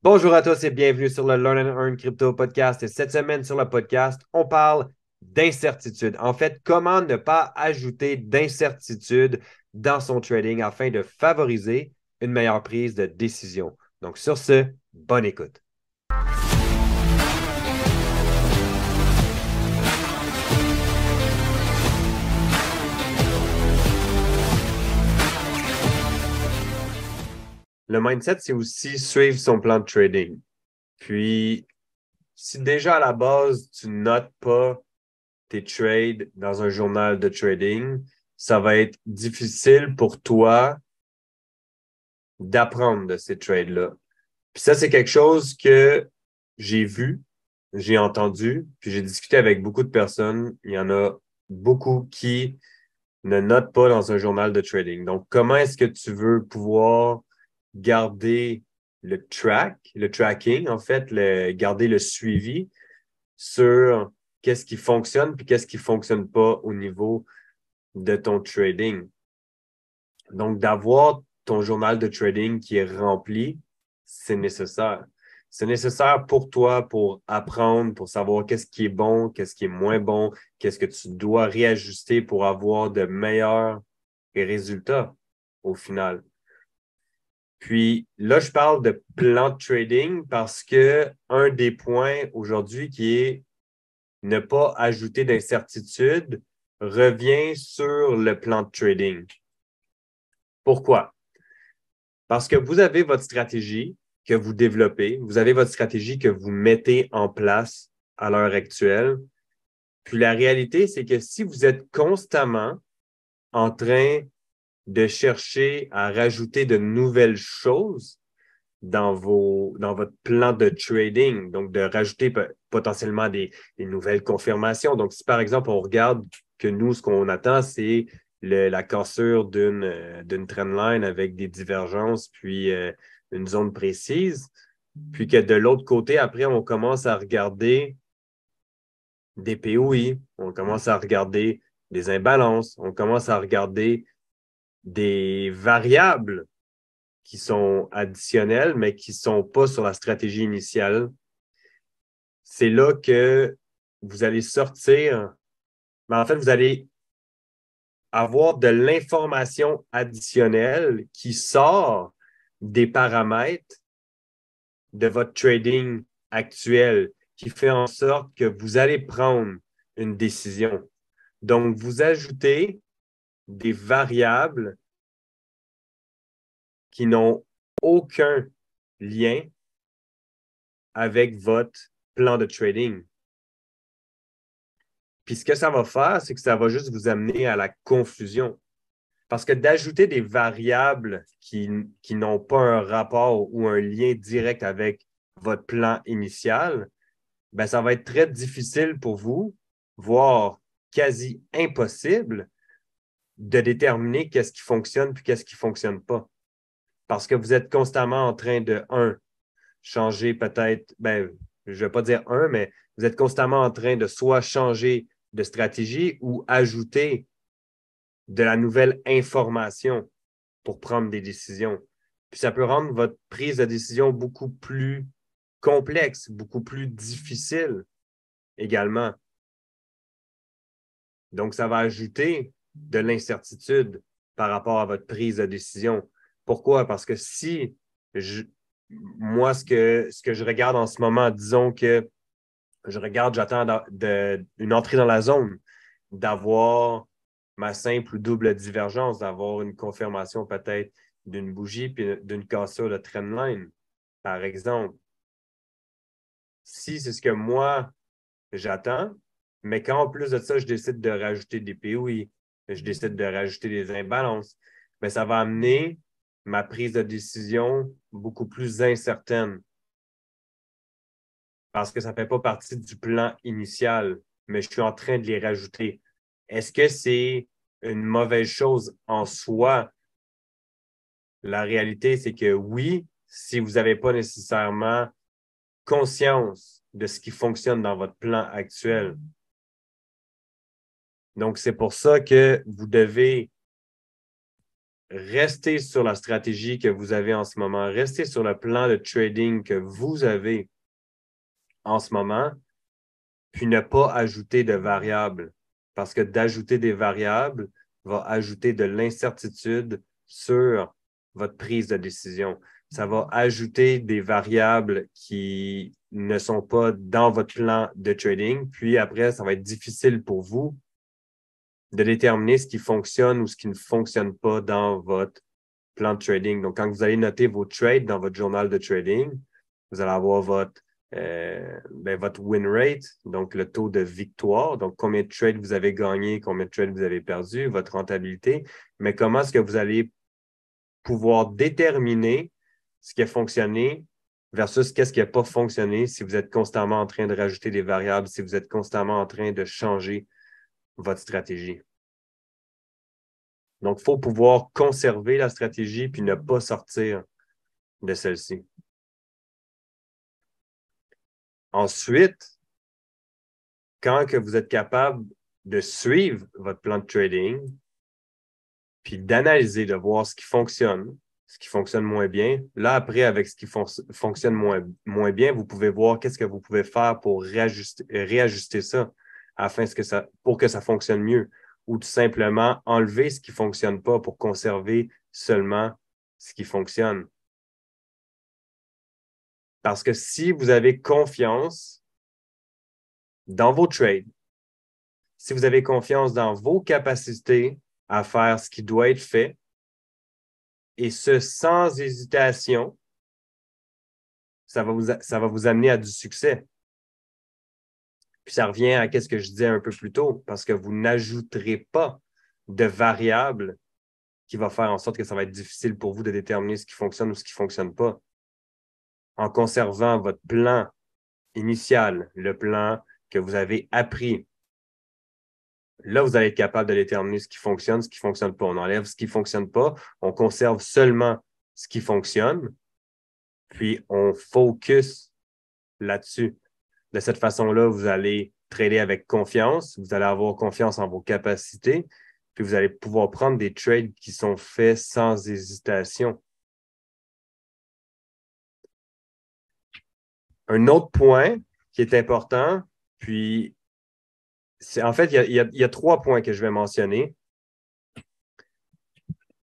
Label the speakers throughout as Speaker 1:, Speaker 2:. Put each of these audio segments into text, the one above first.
Speaker 1: Bonjour à tous et bienvenue sur le Learn and Earn Crypto Podcast. Et cette semaine sur le podcast, on parle d'incertitude. En fait, comment ne pas ajouter d'incertitude dans son trading afin de favoriser une meilleure prise de décision. Donc sur ce, bonne écoute. Le mindset, c'est aussi suivre son plan de trading. Puis, si déjà à la base, tu notes pas tes trades dans un journal de trading, ça va être difficile pour toi d'apprendre de ces trades-là. Puis ça, c'est quelque chose que j'ai vu, j'ai entendu, puis j'ai discuté avec beaucoup de personnes. Il y en a beaucoup qui ne notent pas dans un journal de trading. Donc, comment est-ce que tu veux pouvoir garder le tracking, en fait, garder le suivi sur qu'est-ce qui fonctionne puis qu'est-ce qui fonctionne pas au niveau de ton trading. Donc, d'avoir ton journal de trading qui est rempli, c'est nécessaire. C'est nécessaire pour toi pour apprendre, pour savoir qu'est-ce qui est bon, qu'est-ce qui est moins bon, qu'est-ce que tu dois réajuster pour avoir de meilleurs résultats au final. Puis là, je parle de plan de trading parce que un des points aujourd'hui qui est ne pas ajouter d'incertitude revient sur le plan de trading. Pourquoi? Parce que vous avez votre stratégie que vous développez, vous avez votre stratégie que vous mettez en place à l'heure actuelle. Puis la réalité, c'est que si vous êtes constamment en train de chercher à rajouter de nouvelles choses dans votre plan de trading, donc de rajouter potentiellement des nouvelles confirmations. Donc, si par exemple, on regarde que nous, ce qu'on attend, c'est la cassure d'une trendline avec des divergences, puis une zone précise, puis que de l'autre côté, après, on commence à regarder des POI, on commence à regarder des imbalances, on commence à regarder des variables qui sont additionnelles, mais qui ne sont pas sur la stratégie initiale. C'est là que vous allez sortir, mais en fait, vous allez avoir de l'information additionnelle qui sort des paramètres de votre trading actuel, qui fait en sorte que vous allez prendre une décision. Donc, vous ajoutez des variables qui n'ont aucun lien avec votre plan de trading. Puis ce que ça va faire, c'est que ça va juste vous amener à la confusion. Parce que d'ajouter des variables qui n'ont pas un rapport ou un lien direct avec votre plan initial, ben, ça va être très difficile pour vous, voire quasi impossible, de déterminer qu'est-ce qui fonctionne puis qu'est-ce qui ne fonctionne pas. Parce que vous êtes constamment en train de, changer peut-être, ben, je ne vais pas dire mais vous êtes constamment en train de soit changer de stratégie ou ajouter de la nouvelle information pour prendre des décisions. Puis ça peut rendre votre prise de décision beaucoup plus complexe, beaucoup plus difficile également. Donc, ça va ajouter de l'incertitude par rapport à votre prise de décision. Pourquoi? Parce que si moi, ce que je regarde en ce moment, disons que je regarde, j'attends une entrée dans la zone, d'avoir ma simple ou double divergence, d'avoir une confirmation peut-être d'une bougie puis d'une cassure de trendline, par exemple. Si c'est ce que moi, j'attends, mais quand en plus de ça, je décide de rajouter des POI, je décide de rajouter des imbalances, bien, ça va amener ma prise de décision beaucoup plus incertaine parce que ça ne fait pas partie du plan initial, mais je suis en train de les rajouter. Est-ce que c'est une mauvaise chose en soi? La réalité, c'est que oui, si vous n'avez pas nécessairement conscience de ce qui fonctionne dans votre plan actuel. Donc, c'est pour ça que vous devez restez sur la stratégie que vous avez en ce moment, restez sur le plan de trading que vous avez en ce moment, puis ne pas ajouter de variables. Parce que d'ajouter des variables va ajouter de l'incertitude sur votre prise de décision. Ça va ajouter des variables qui ne sont pas dans votre plan de trading. Puis après, ça va être difficile pour vous de déterminer ce qui fonctionne ou ce qui ne fonctionne pas dans votre plan de trading. Donc, quand vous allez noter vos trades dans votre journal de trading, vous allez avoir votre win rate, donc le taux de victoire, donc combien de trades vous avez gagné, combien de trades vous avez perdu, votre rentabilité, mais comment est-ce que vous allez pouvoir déterminer ce qui a fonctionné versus qu'est-ce qui n'a pas fonctionné si vous êtes constamment en train de rajouter des variables, si vous êtes constamment en train de changer votre stratégie. Donc, il faut pouvoir conserver la stratégie puis ne pas sortir de celle-ci. Ensuite, quand que vous êtes capable de suivre votre plan de trading, puis d'analyser, de voir ce qui fonctionne moins bien, là, après, avec ce qui fonctionne moins bien, vous pouvez voir qu'est-ce que vous pouvez faire pour réajuster ça pour que ça fonctionne mieux, ou tout simplement enlever ce qui ne fonctionne pas pour conserver seulement ce qui fonctionne. Parce que si vous avez confiance dans vos trades, si vous avez confiance dans vos capacités à faire ce qui doit être fait, et ce sans hésitation, ça va vous amener à du succès. Puis ça revient à ce que je disais un peu plus tôt, parce que vous n'ajouterez pas de variables qui va faire en sorte que ça va être difficile pour vous de déterminer ce qui fonctionne ou ce qui ne fonctionne pas. En conservant votre plan initial, le plan que vous avez appris, là, vous allez être capable de déterminer ce qui fonctionne, ce qui ne fonctionne pas. On enlève ce qui ne fonctionne pas, on conserve seulement ce qui fonctionne, puis on focus là-dessus. De cette façon-là, vous allez trader avec confiance, vous allez avoir confiance en vos capacités, puis vous allez pouvoir prendre des trades qui sont faits sans hésitation. Un autre point qui est important, puis en fait, il y a 3 points que je vais mentionner.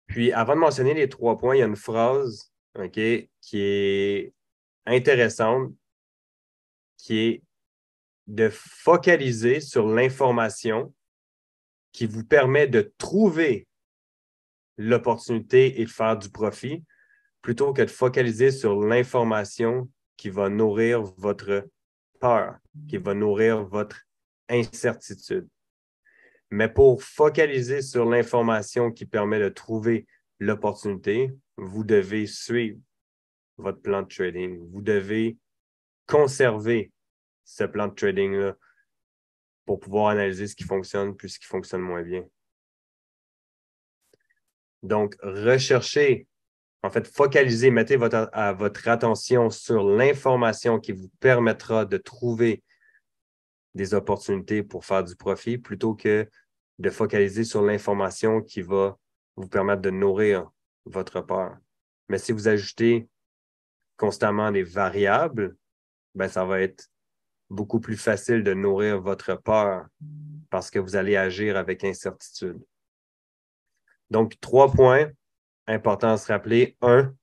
Speaker 1: Puis avant de mentionner les 3 points, il y a une phrase qui est intéressante, qui est de focaliser sur l'information qui vous permet de trouver l'opportunité et de faire du profit, plutôt que de focaliser sur l'information qui va nourrir votre peur, qui va nourrir votre incertitude. Mais pour focaliser sur l'information qui permet de trouver l'opportunité, vous devez suivre votre plan de trading. Vous devez conserver ce plan de trading-là pour pouvoir analyser ce qui fonctionne puis ce qui fonctionne moins bien. Donc, recherchez, en fait, focalisez, mettez votre attention sur l'information qui vous permettra de trouver des opportunités pour faire du profit plutôt que de focaliser sur l'information qui va vous permettre de nourrir votre peur. Mais si vous ajoutez constamment des variables, ben, ça va être beaucoup plus facile de nourrir votre peur parce que vous allez agir avec incertitude. Donc, 3 points importants à se rappeler. 1,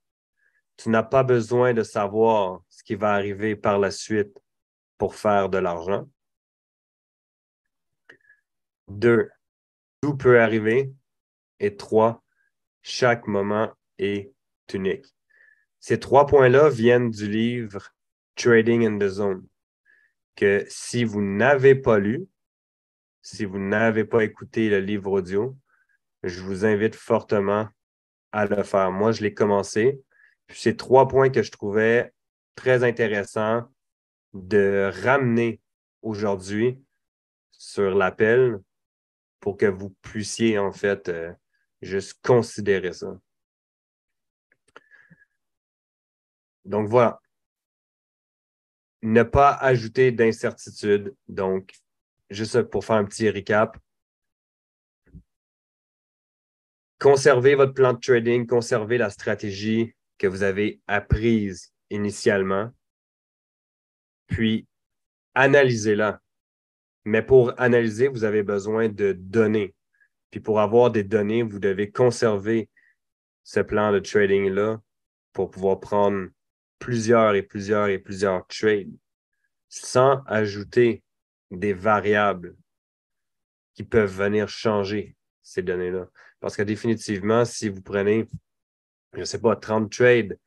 Speaker 1: tu n'as pas besoin de savoir ce qui va arriver par la suite pour faire de l'argent. 2, tout peut arriver. Et 3, chaque moment est unique. Ces 3 points-là viennent du livre Trading in the Zone, que si vous n'avez pas lu, si vous n'avez pas écouté le livre audio, je vous invite fortement à le faire. Moi, je l'ai commencé. Puis c'est 3 points que je trouvais très intéressants de ramener aujourd'hui sur l'appel pour que vous puissiez, en fait, juste considérer ça. Donc, voilà. Ne pas ajouter d'incertitude. Donc, juste pour faire un petit recap, conservez votre plan de trading, conservez la stratégie que vous avez apprise initialement, puis analysez-la. Mais pour analyser, vous avez besoin de données. Puis pour avoir des données, vous devez conserver ce plan de trading-là pour pouvoir prendre plusieurs et plusieurs et plusieurs trades sans ajouter des variables qui peuvent venir changer ces données-là. Parce que définitivement, si vous prenez, je ne sais pas, 30 trades,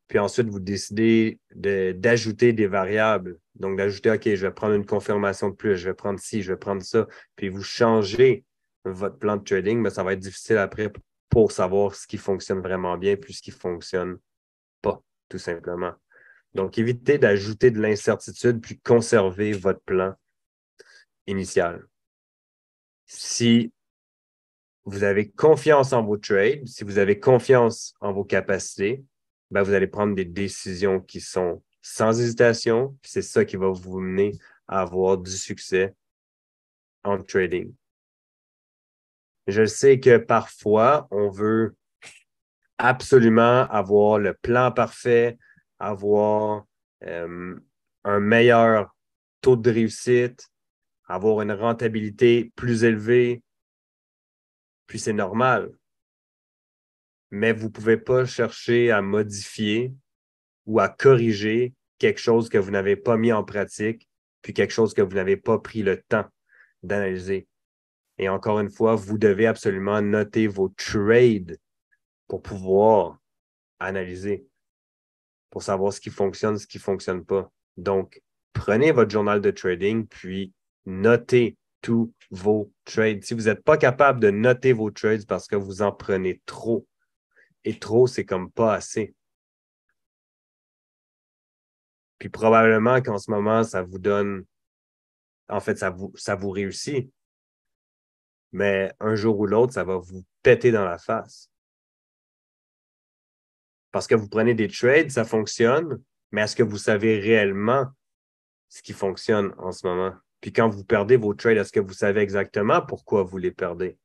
Speaker 1: puis ensuite vous décidez d'ajouter des variables, donc d'ajouter, OK, je vais prendre une confirmation de plus, je vais prendre ci, je vais prendre ça, puis vous changez votre plan de trading, mais ça va être difficile après pour savoir ce qui fonctionne vraiment bien, puis ce qui ne fonctionne pas, tout simplement. Donc, évitez d'ajouter de l'incertitude, puis conservez votre plan initial. Si vous avez confiance en vos trades, si vous avez confiance en vos capacités, ben vous allez prendre des décisions qui sont sans hésitation, puis c'est ça qui va vous mener à avoir du succès en trading. Je sais que parfois, on veut absolument avoir le plan parfait, avoir un meilleur taux de réussite, avoir une rentabilité plus élevée, puis c'est normal. Mais vous ne pouvez pas chercher à modifier ou à corriger quelque chose que vous n'avez pas mis en pratique, puis quelque chose que vous n'avez pas pris le temps d'analyser. Et encore une fois, vous devez absolument noter vos trades pour pouvoir analyser, pour savoir ce qui fonctionne, ce qui ne fonctionne pas. Donc, prenez votre journal de trading, puis notez tous vos trades. Si vous n'êtes pas capable de noter vos trades parce que vous en prenez trop, et trop, c'est comme pas assez. Puis probablement qu'en ce moment, ça vous donne, en fait, ça vous réussit. Mais un jour ou l'autre, ça va vous péter dans la face. Parce que vous prenez des trades, ça fonctionne, mais est-ce que vous savez réellement ce qui fonctionne en ce moment? Puis quand vous perdez vos trades, est-ce que vous savez exactement pourquoi vous les perdez?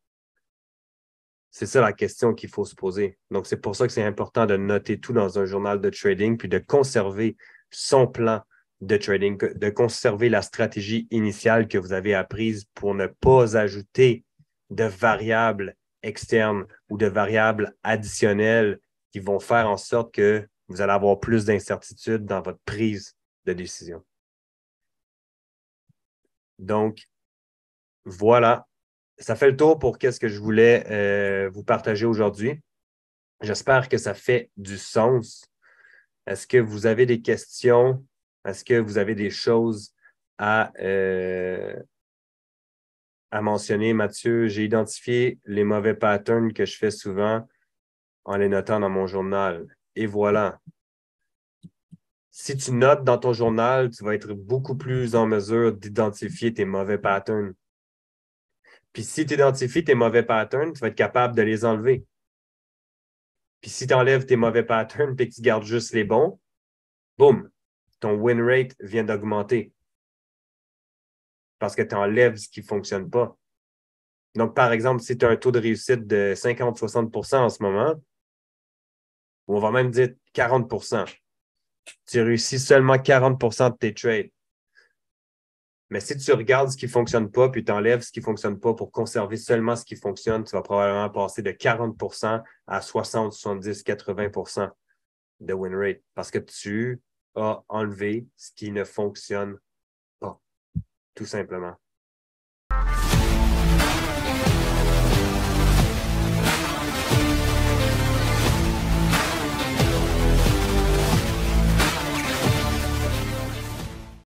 Speaker 1: C'est ça la question qu'il faut se poser. Donc, c'est pour ça que c'est important de noter tout dans un journal de trading, puis de conserver son plan de trading, de conserver la stratégie initiale que vous avez apprise pour ne pas ajouter de variables externes ou de variables additionnelles qui vont faire en sorte que vous allez avoir plus d'incertitude dans votre prise de décision. Donc, voilà. Ça fait le tour pour ce que je voulais vous partager aujourd'hui. J'espère que ça fait du sens. Est-ce que vous avez des questions? Est-ce que vous avez des choses à mentionner, Mathieu? J'ai identifié les mauvais patterns que je fais souvent en les notant dans mon journal. Et voilà. Si tu notes dans ton journal, tu vas être beaucoup plus en mesure d'identifier tes mauvais patterns. Puis si tu identifies tes mauvais patterns, tu vas être capable de les enlever. Puis si tu enlèves tes mauvais patterns et que tu gardes juste les bons, boum, ton win rate vient d'augmenter parce que tu enlèves ce qui ne fonctionne pas. Donc, par exemple, si tu as un taux de réussite de 50-60% en ce moment, ou on va même dire 40%, tu réussis seulement 40% de tes trades. Mais si tu regardes ce qui ne fonctionne pas, puis tu enlèves ce qui ne fonctionne pas pour conserver seulement ce qui fonctionne, tu vas probablement passer de 40% à 60, 70, 80% de win rate parce que tu as enlevé ce qui ne fonctionne pas, tout simplement.